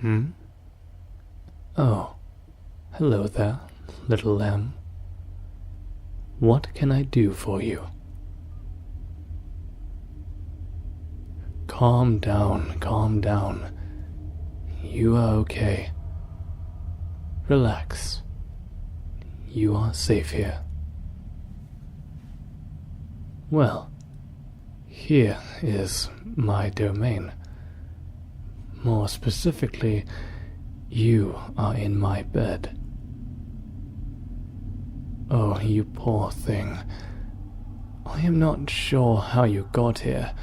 Hmm? Oh, hello there, little lamb. What can I do for you? Calm down, calm down. You are okay. Relax. You are safe here. Well, here is my domain. More specifically, you are in my bed. Oh, you poor thing. I am not sure how you got here,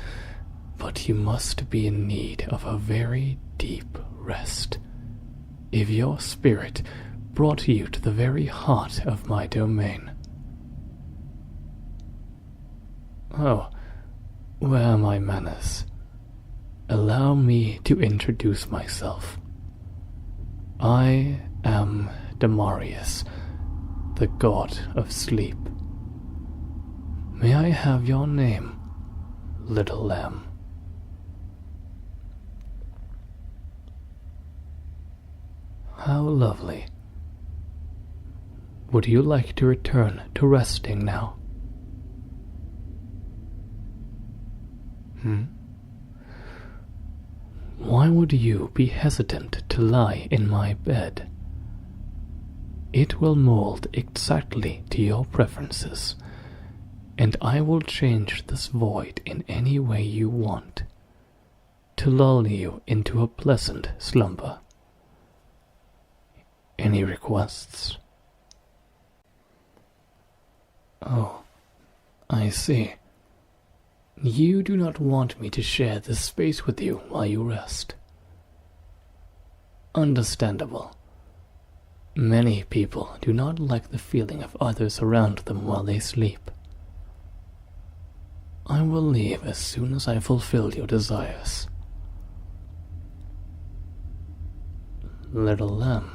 but you must be in need of a very deep rest. If your spirit brought you to the very heart of my domain. Oh, where are my manners? Allow me to introduce myself. I am Demarius, the god of sleep. May I have your name, little lamb? How lovely. Would you like to return to resting now? Why would you be hesitant to lie in my bed? It will mold exactly to your preferences, and I will change this void in any way you want, to lull you into a pleasant slumber. Any requests? Oh, I see. You do not want me to share this space with you while you rest. Understandable. Many people do not like the feeling of others around them while they sleep. I will leave as soon as I fulfill your desires. Little lamb,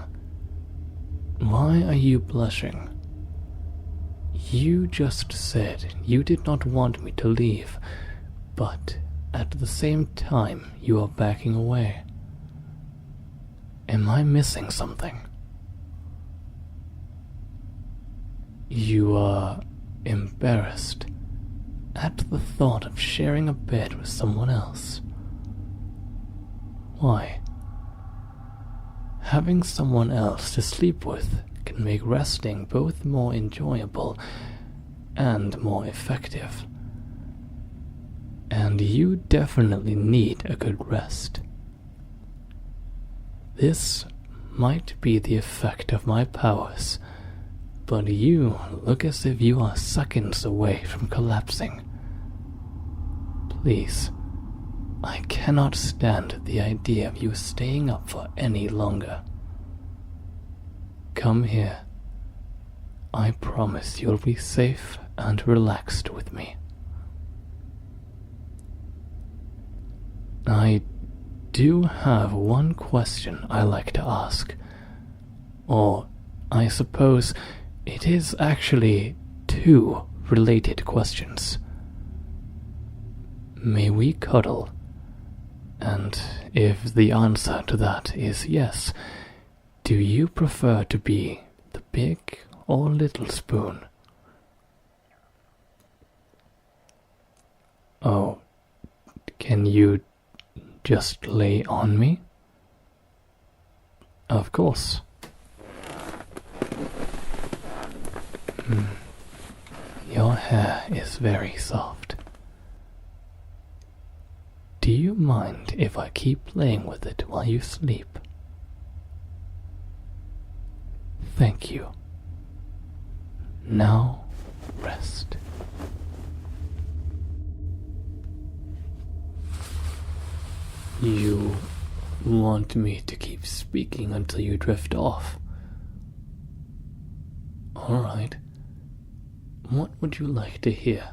why are you blushing? You just said you did not want me to leave, but at the same time you are backing away. Am I missing something? You are embarrassed at the thought of sharing a bed with someone else. Why? Having someone else to sleep with can make resting both more enjoyable and more effective. And you definitely need a good rest. This might be the effect of my powers, but you look as if you are seconds away from collapsing. Please, I cannot stand the idea of you staying up for any longer. Come here. I promise you'll be safe and relaxed with me. I do have one question I like to ask. Or, I suppose, it is actually two related questions. May we cuddle? And if the answer to that is yes, do you prefer to be the big or little spoon? Oh, can you just lay on me? Of course. Your hair is very soft. Do you mind if I keep playing with it while you sleep? Thank you. Now, rest. You want me to keep speaking until you drift off? Alright. What would you like to hear?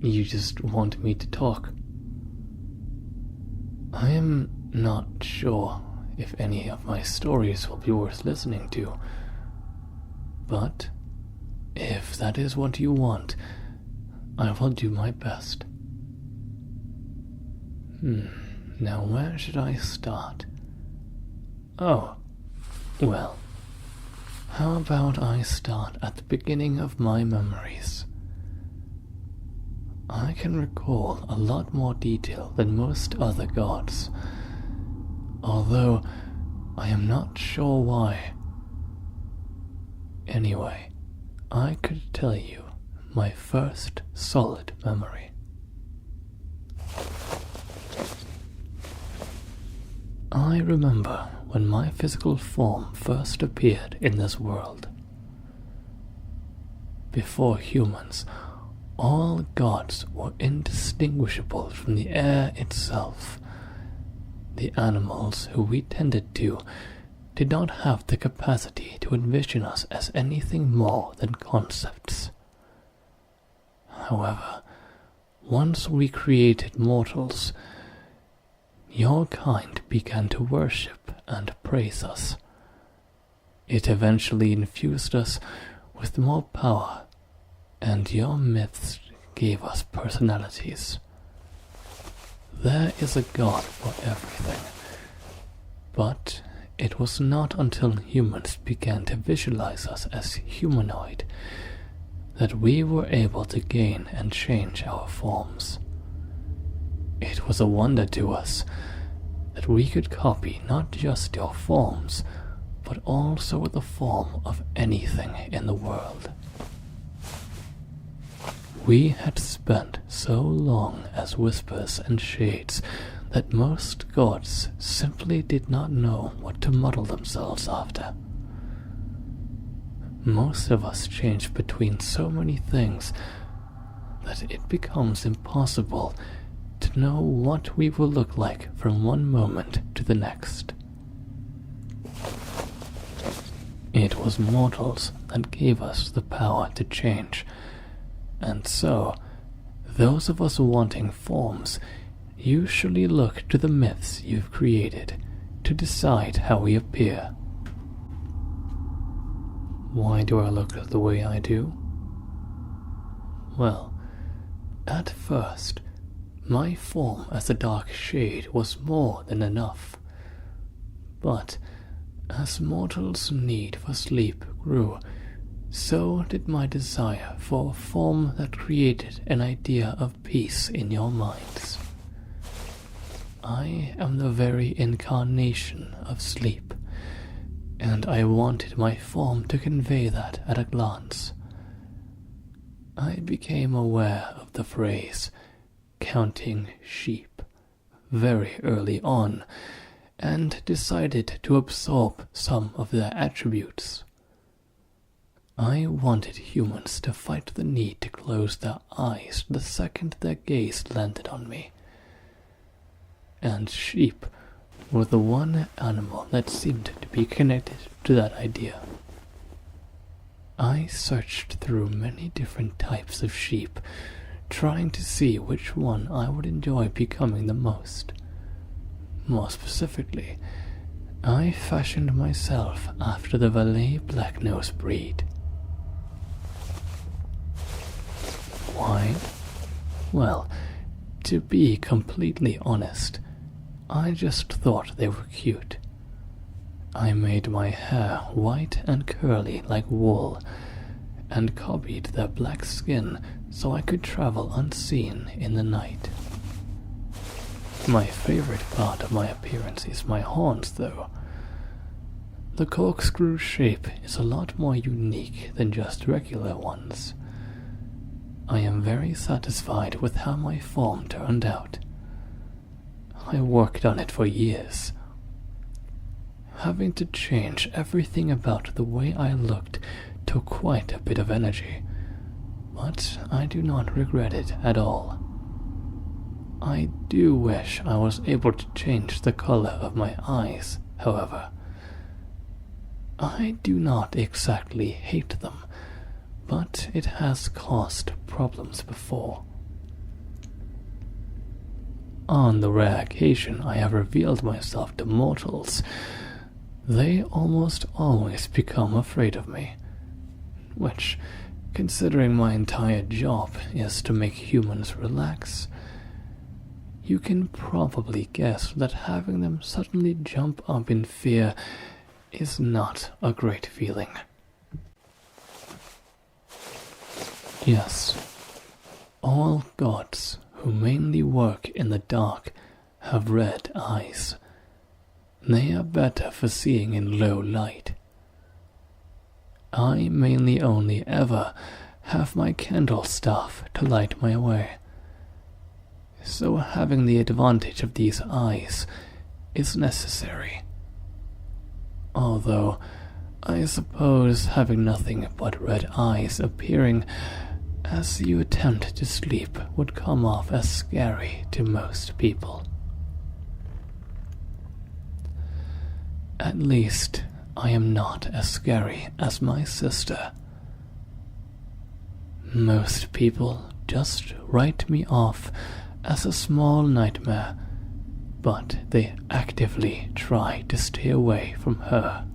You just want me to talk. I am not sure if any of my stories will be worth listening to, but if that is what you want, I will do my best. Now where should I start? Oh, well, how about I start at the beginning of my memories? I can recall a lot more detail than most other gods, although I am not sure why. Anyway, I could tell you my first solid memory. I remember when my physical form first appeared in this world. Before humans, all gods were indistinguishable from the air itself. The animals who we tended to did not have the capacity to envision us as anything more than concepts. However, once we created mortals, your kind began to worship and praise us. It eventually infused us with more power, and your myths gave us personalities. There is a god for everything, but it was not until humans began to visualize us as humanoid that we were able to gain and change our forms. It was a wonder to us that we could copy not just your forms, but also the form of anything in the world. We had spent so long as whispers and shades that most gods simply did not know what to model themselves after. Most of us change between so many things that it becomes impossible to know what we will look like from one moment to the next. It was mortals that gave us the power to change, and so those of us wanting forms usually look to the myths you've created to decide how we appear. Why do I look the way I do? Well, at first, my form as a dark shade was more than enough. But as mortals' need for sleep grew, so did my desire for a form that created an idea of peace in your minds. I am the very incarnation of sleep, and I wanted my form to convey that at a glance. I became aware of the phrase, counting sheep, very early on, and decided to absorb some of their attributes. I wanted humans to fight the need to close their eyes the second their gaze landed on me. And sheep were the one animal that seemed to be connected to that idea. I searched through many different types of sheep, trying to see which one I would enjoy becoming the most. More specifically, I fashioned myself after the Valais Blacknose breed. Why? Well, to be completely honest, I just thought they were cute. I made my hair white and curly like wool, and copied their black skin so I could travel unseen in the night. My favorite part of my appearance is my horns, though. The corkscrew shape is a lot more unique than just regular ones. I am very satisfied with how my form turned out. I worked on it for years. Having to change everything about the way I looked took quite a bit of energy, but I do not regret it at all. I do wish I was able to change the color of my eyes, however. I do not exactly hate them, but it has caused problems before. On the rare occasion I have revealed myself to mortals, they almost always become afraid of me, which, considering my entire job is to make humans relax, you can probably guess that having them suddenly jump up in fear is not a great feeling. Yes, all gods who mainly work in the dark have red eyes. They are better for seeing in low light. I mainly only ever have my candle staff to light my way, so having the advantage of these eyes is necessary. Although, I suppose having nothing but red eyes appearing as you attempt to sleep would come off as scary to most people. At least, I am not as scary as my sister. Most people just write me off as a small nightmare, but they actively try to stay away from her.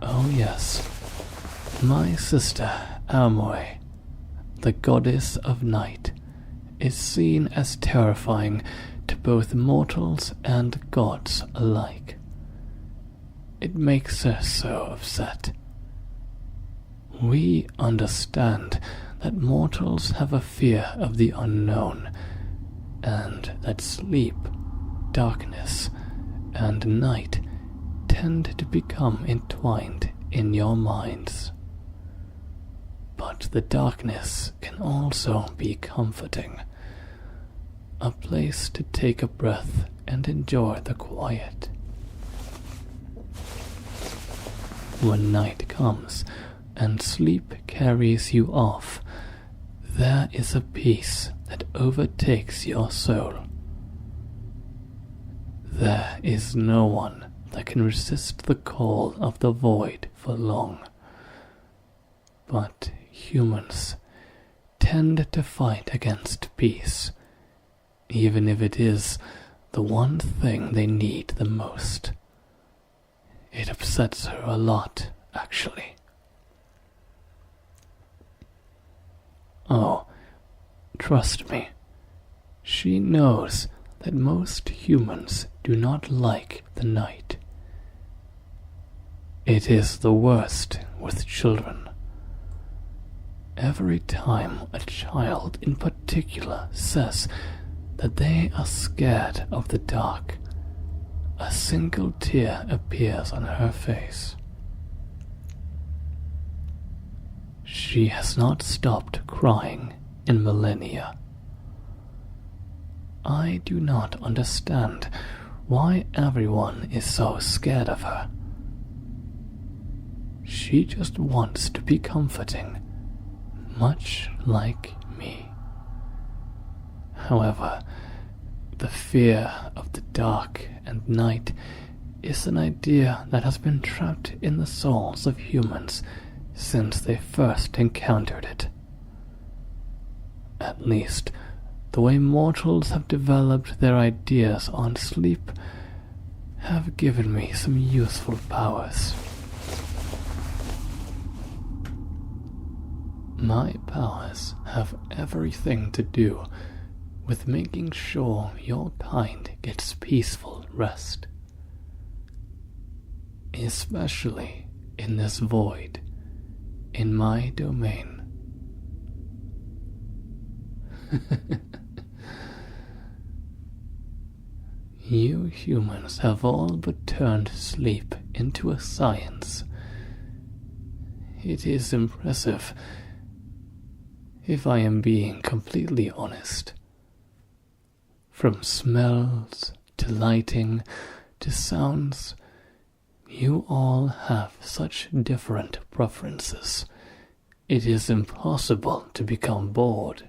Oh yes, my sister Amoy, the goddess of night, is seen as terrifying to both mortals and gods alike. It makes her so upset. We understand that mortals have a fear of the unknown, and that sleep, darkness, and night tend to become entwined in your minds. But the darkness can also be comforting, a place to take a breath and enjoy the quiet. When night comes and sleep carries you off, there is a peace that overtakes your soul. There is no one that can resist the call of the void for long. But humans tend to fight against peace, even if it is the one thing they need the most. It upsets her a lot, actually. Oh, trust me, she knows that most humans do not like the night. It is the worst with children. Every time a child in particular says that they are scared of the dark, a single tear appears on her face. She has not stopped crying in millennia. I do not understand why everyone is so scared of her. She just wants to be comforting, much like me. However, the fear of the dark and night is an idea that has been trapped in the souls of humans since they first encountered it. At least, the way mortals have developed their ideas on sleep have given me some useful powers. My powers have everything to do with making sure your kind gets peaceful rest. Especially in this void, in my domain. You humans have all but turned sleep into a science. It is impressive, if I am being completely honest. From smells, to lighting, to sounds, you all have such different preferences. It is impossible to become bored.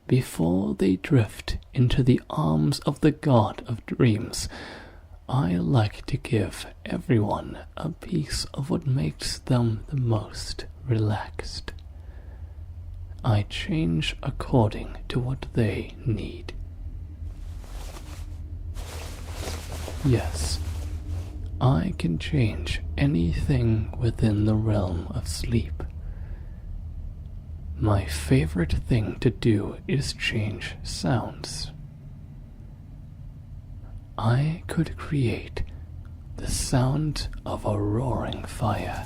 Before they drift into the arms of the god of dreams, I like to give everyone a piece of what makes them the most relaxed. I change according to what they need. Yes, I can change anything within the realm of sleep. My favorite thing to do is change sounds. I could create the sound of a roaring fire,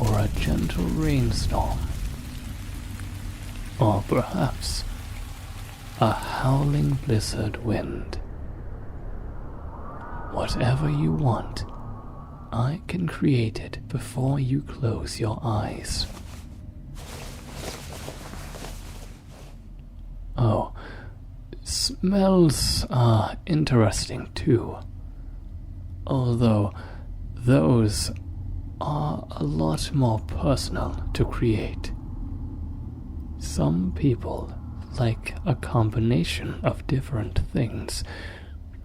or a gentle rainstorm, or perhaps a howling blizzard wind. Whatever you want, I can create it before you close your eyes. Oh, smells are interesting too, although those are a lot more personal to create. Some people like a combination of different things,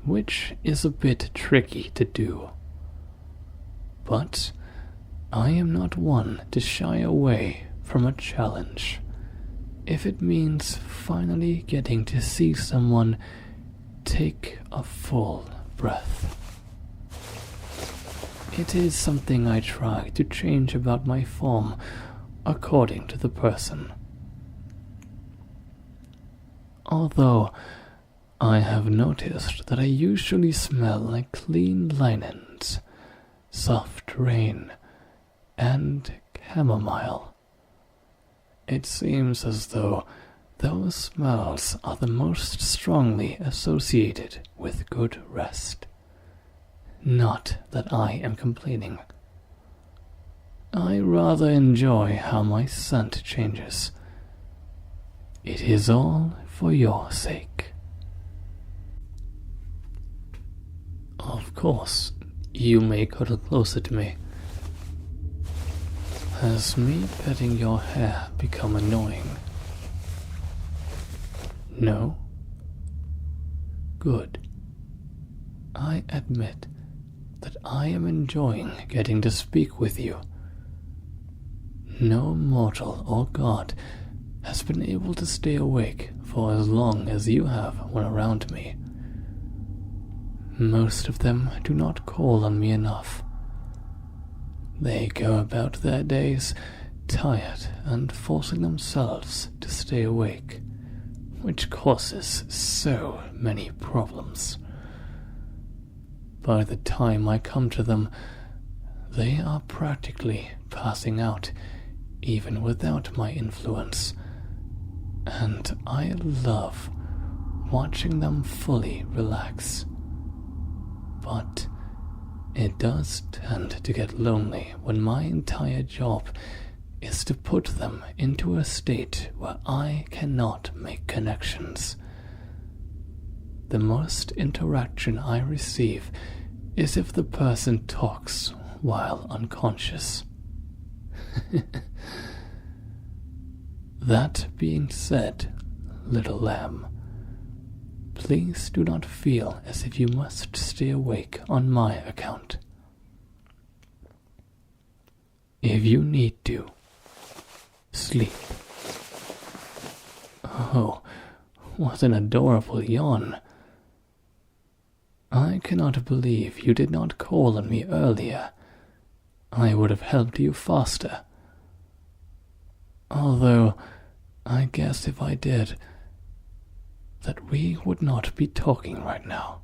which is a bit tricky to do. But I am not one to shy away from a challenge, if it means finally getting to see someone take a full breath. It is something I try to change about my form according to the person. Although I have noticed that I usually smell like clean linens, soft rain, and chamomile. It seems as though those smells are the most strongly associated with good rest. Not that I am complaining. I rather enjoy how my scent changes. It is all for your sake. Of course, you may cuddle closer to me. Has me petting your hair become annoying? No? Good. I admit that I am enjoying getting to speak with you. No mortal or god has been able to stay awake for as long as you have when around me. Most of them do not call on me enough. They go about their days tired and forcing themselves to stay awake, which causes so many problems. By the time I come to them, they are practically passing out, even without my influence, and I love watching them fully relax. But it does tend to get lonely when my entire job is to put them into a state where I cannot make connections. The most interaction I receive is if the person talks while unconscious. That being said, little lamb, please do not feel as if you must stay awake on my account. If you need to, sleep. Oh, what an adorable yawn. I cannot believe you did not call on me earlier. I would have helped you faster. Although, I guess if I did, that we would not be talking right now.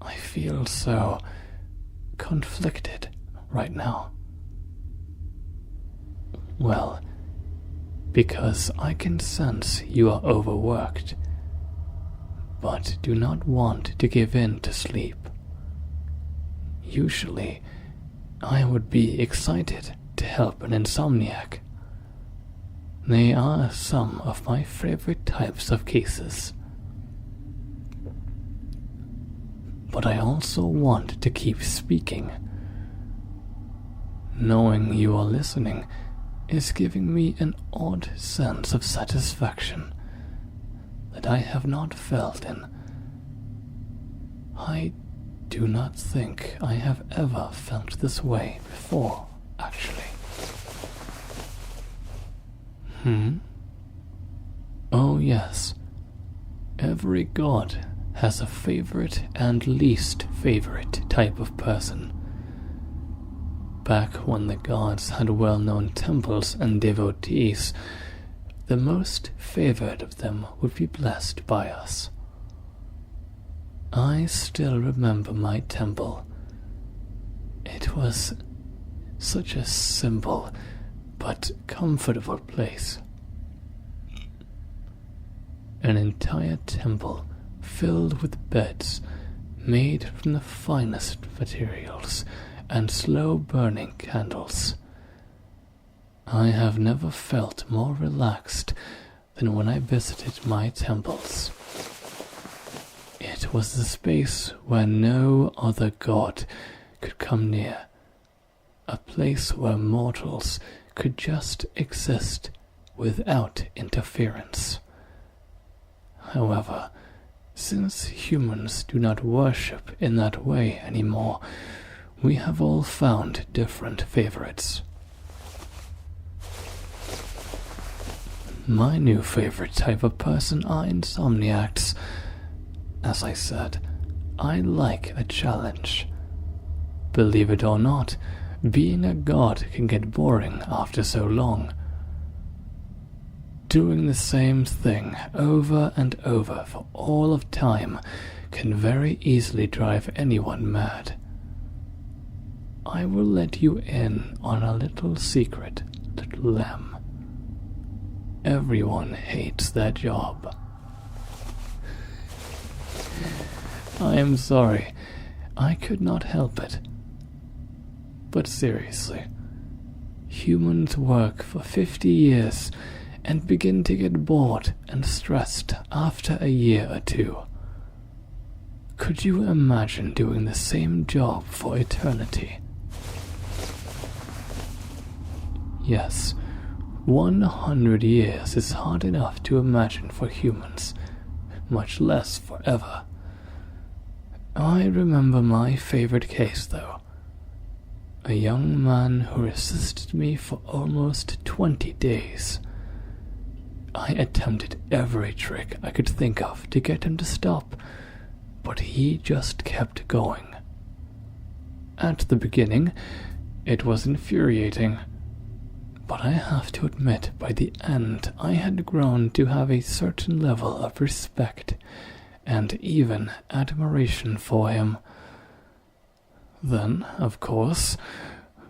I feel so conflicted right now. Well, because I can sense you are overworked, but do not want to give in to sleep. Usually, I would be excited to help an insomniac. They are some of my favorite types of cases. But I also want to keep speaking. Knowing you are listening is giving me an odd sense of satisfaction that I have not felt in. I do not think I have ever felt this way before, actually. Oh yes, every god has a favorite and least favorite type of person. Back when the gods had well-known temples and devotees, the most favored of them would be blessed by us. I still remember my temple. It was such a simple but comfortable place. An entire temple filled with beds made from the finest materials and slow-burning candles. I have never felt more relaxed than when I visited my temples. It was the space where no other god could come near, a place where mortals could just exist without interference. However, since humans do not worship in that way anymore, we have all found different favorites. My new favorite type of person are insomniacs. As I said, I like a challenge. Believe it or not, being a god can get boring after so long. Doing the same thing over and over for all of time can very easily drive anyone mad. I will let you in on a little secret, little lamb. Everyone hates their job. I am sorry, I could not help it. But seriously, humans work for 50 years and begin to get bored and stressed after a year or two. Could you imagine doing the same job for eternity? Yes, 100 years is hard enough to imagine for humans, much less forever. I remember my favorite case, though. A young man who resisted me for almost 20 days. I attempted every trick I could think of to get him to stop, but he just kept going. At the beginning, it was infuriating, but I have to admit by the end I had grown to have a certain level of respect and even admiration for him. Then, of course,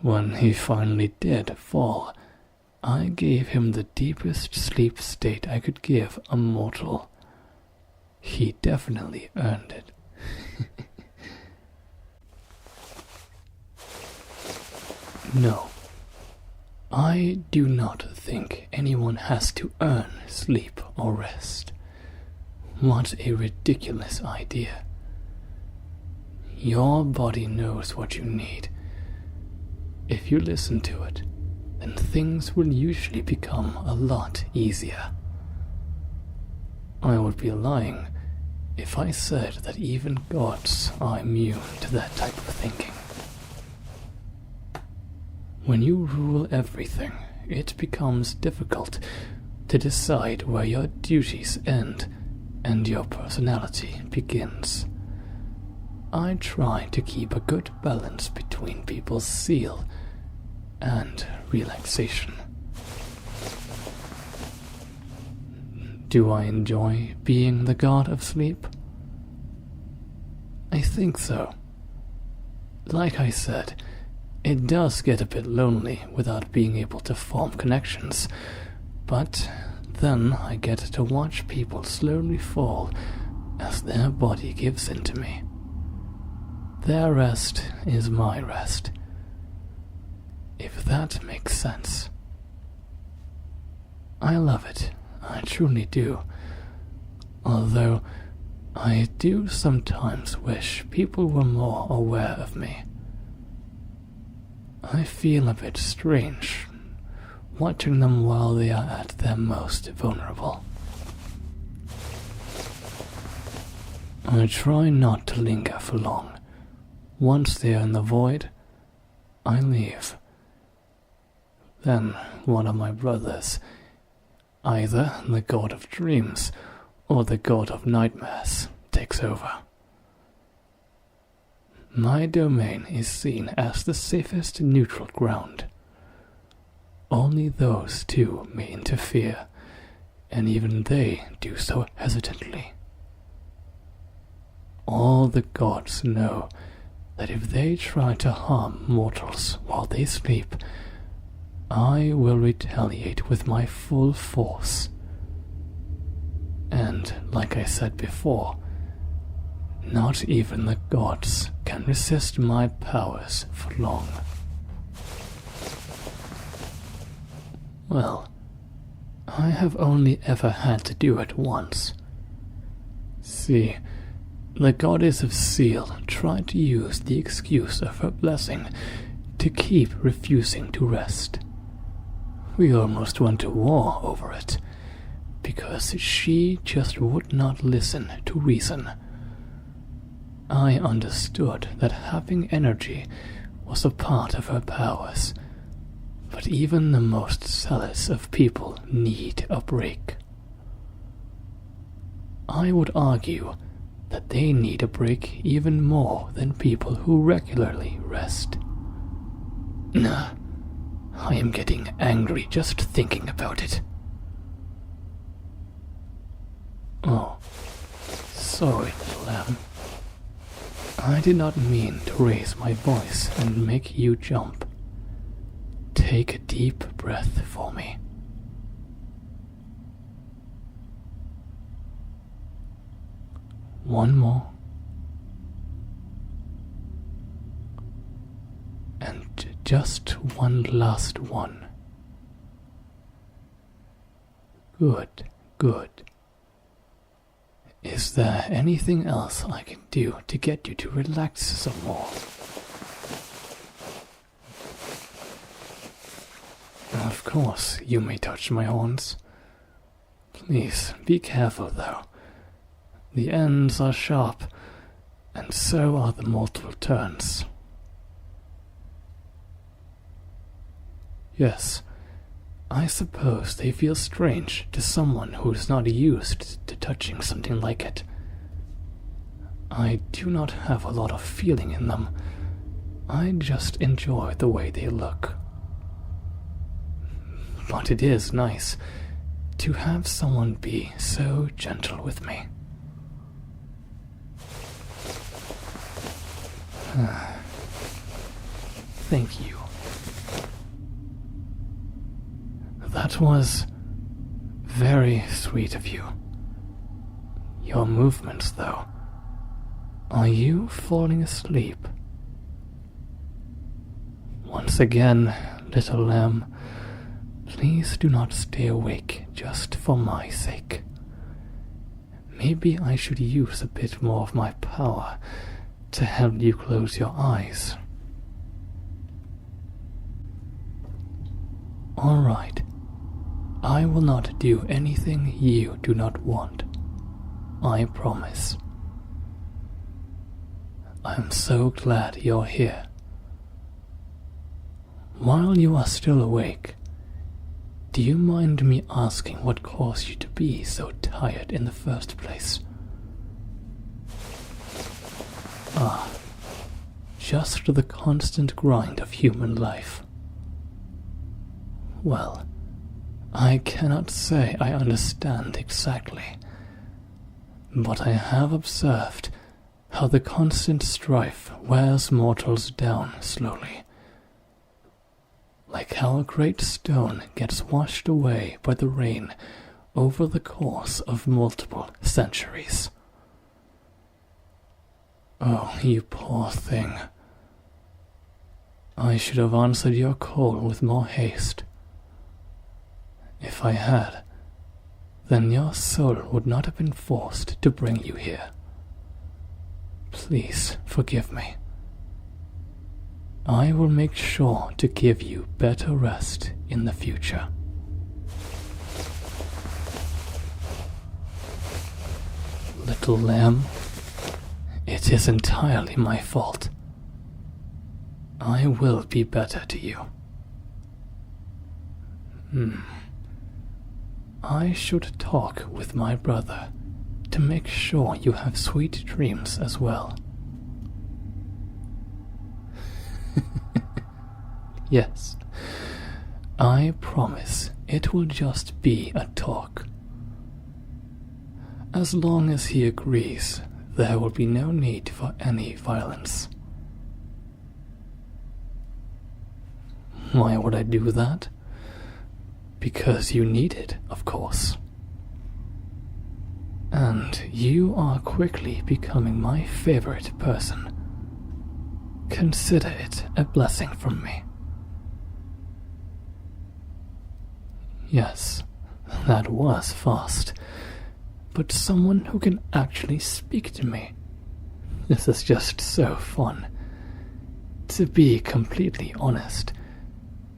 when he finally did fall, I gave him the deepest sleep state I could give a mortal. He definitely earned it. No, I do not think anyone has to earn sleep or rest. What a ridiculous idea. Your body knows what you need. If you listen to it, then things will usually become a lot easier. I would be lying if I said that even gods are immune to that type of thinking. When you rule everything, it becomes difficult to decide where your duties end and your personality begins. I try to keep a good balance between people's zeal and relaxation. Do I enjoy being the god of sleep? I think so. Like I said, it does get a bit lonely without being able to form connections, but then I get to watch people slowly fall as their body gives in to me. Their rest is my rest, if that makes sense. I love it, I truly do, although I do sometimes wish people were more aware of me. I feel a bit strange watching them while they are at their most vulnerable. I try not to linger for long. Once they are in the void, I leave. Then one of my brothers, either the god of dreams or the god of nightmares, takes over. My domain is seen as the safest neutral ground. Only those two may interfere, and even they do so hesitantly. All the gods know that if they try to harm mortals while they sleep, I will retaliate with my full force. And, like I said before, not even the gods can resist my powers for long. Well, I have only ever had to do it once. See, the goddess of Seal tried to use the excuse of her blessing to keep refusing to rest. We almost went to war over it, because she just would not listen to reason. I understood that having energy was a part of her powers, but even the most zealous of people need a break. I would argue that they need a break even more than people who regularly rest. I am getting angry just thinking about it. Oh, sorry, lamb. I did not mean to raise my voice and make you jump. Take a deep breath for me. One more. And just one last one. Good, good. Is there anything else I can do to get you to relax some more? Of course, you may touch my horns. Please, be careful though. The ends are sharp, and so are the multiple turns. Yes, I suppose they feel strange to someone who is not used to touching something like it. I do not have a lot of feeling in them. I just enjoy the way they look. But it is nice to have someone be so gentle with me. Thank you. That was very sweet of you. Your movements, though. Are you falling asleep? Once again, little lamb, please do not stay awake just for my sake. Maybe I should use a bit more of my power to help you close your eyes. All right. I will not do anything you do not want. I promise. I am so glad you're here. While you are still awake, do you mind me asking what caused you to be so tired in the first place? Just the constant grind of human life. Well, I cannot say I understand exactly, but I have observed how the constant strife wears mortals down slowly, like how a great stone gets washed away by the rain over the course of multiple centuries. Oh, you poor thing. I should have answered your call with more haste. If I had, then your soul would not have been forced to bring you here. Please forgive me. I will make sure to give you better rest in the future. Little lamb, it is entirely my fault. I will be better to you. I should talk with my brother to make sure you have sweet dreams as well. Yes, I promise it will just be a talk. As long as he agrees, there will be no need for any violence. Why would I do that? Because you need it, of course. And you are quickly becoming my favorite person. Consider it a blessing from me. Yes, that was fast. But someone who can actually speak to me. This is just so fun. To be completely honest,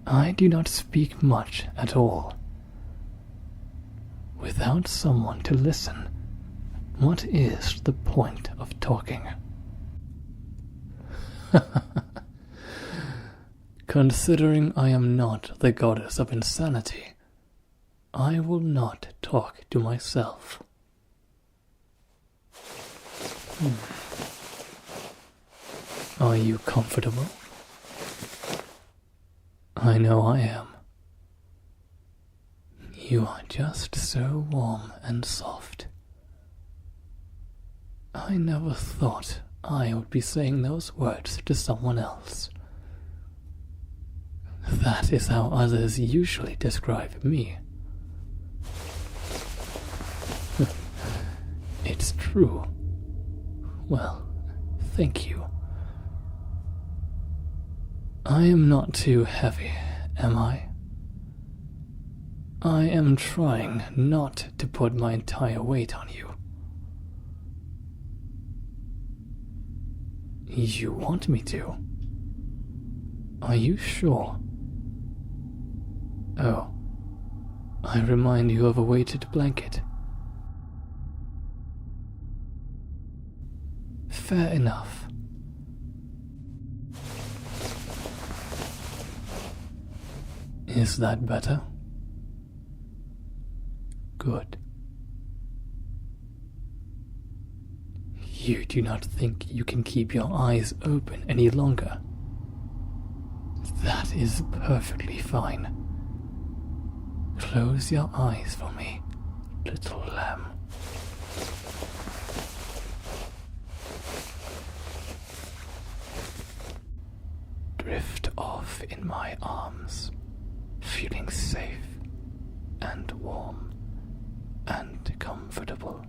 I do not speak much at all. Without someone to listen, what is the point of talking? Considering I am not the goddess of insanity, I will not talk to myself. Are you comfortable? I know I am. You are just so warm and soft. I never thought I would be saying those words to someone else. That is how others usually describe me. It's true. Well, thank you. I am not too heavy, am I? I am trying not to put my entire weight on you. You want me to? Are you sure? Oh, I remind you of a weighted blanket. Fair enough. Is that better? Good. You do not think you can keep your eyes open any longer? That is perfectly fine. Close your eyes for me, little lamb. Drift off in my arms, feeling safe and warm and comfortable.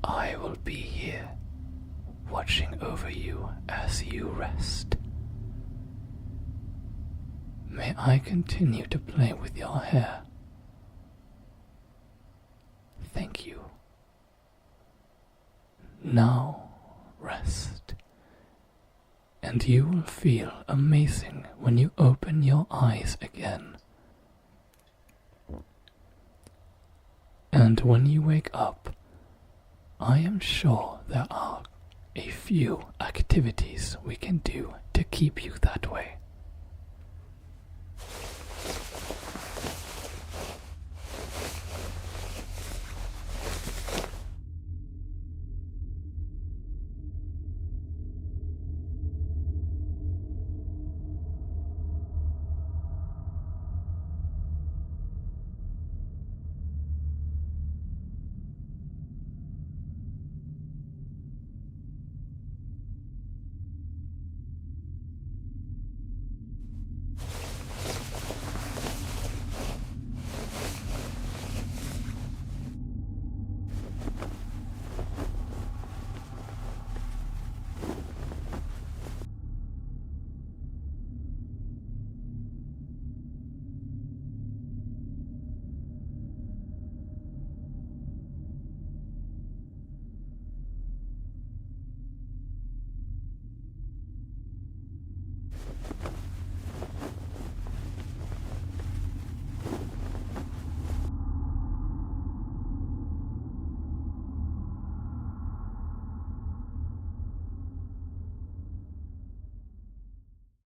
I will be here, watching over you as you rest. May I continue to play with your hair? Thank you. Now rest, and you will feel amazing when you open your eyes again. And when you wake up, I am sure there are a few activities we can do to keep you that way.